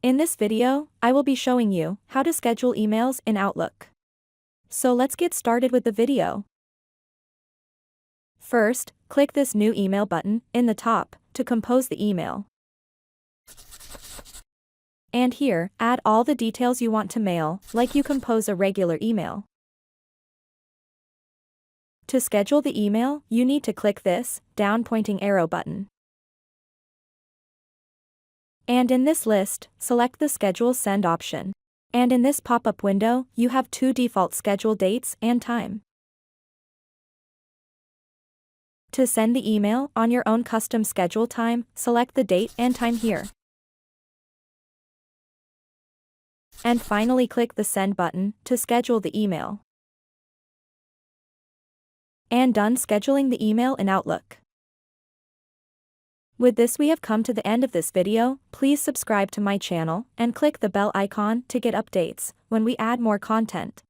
In this video, I will be showing you how to schedule emails in Outlook. So let's get started with the video. First, click this new email button in the top to compose the email. And here, add all the details you want to mail, like you compose a regular email. To schedule the email, you need to click this down pointing arrow button. And in this list, select the Schedule Send option. And in this pop-up window, you have two default schedule dates and time. To send the email on your own custom schedule time, select the date and time here. And finally click the Send button to schedule the email. And done scheduling the email in Outlook. With this we have come to the end of this video. Please subscribe to my channel and click the bell icon to get updates when we add more content.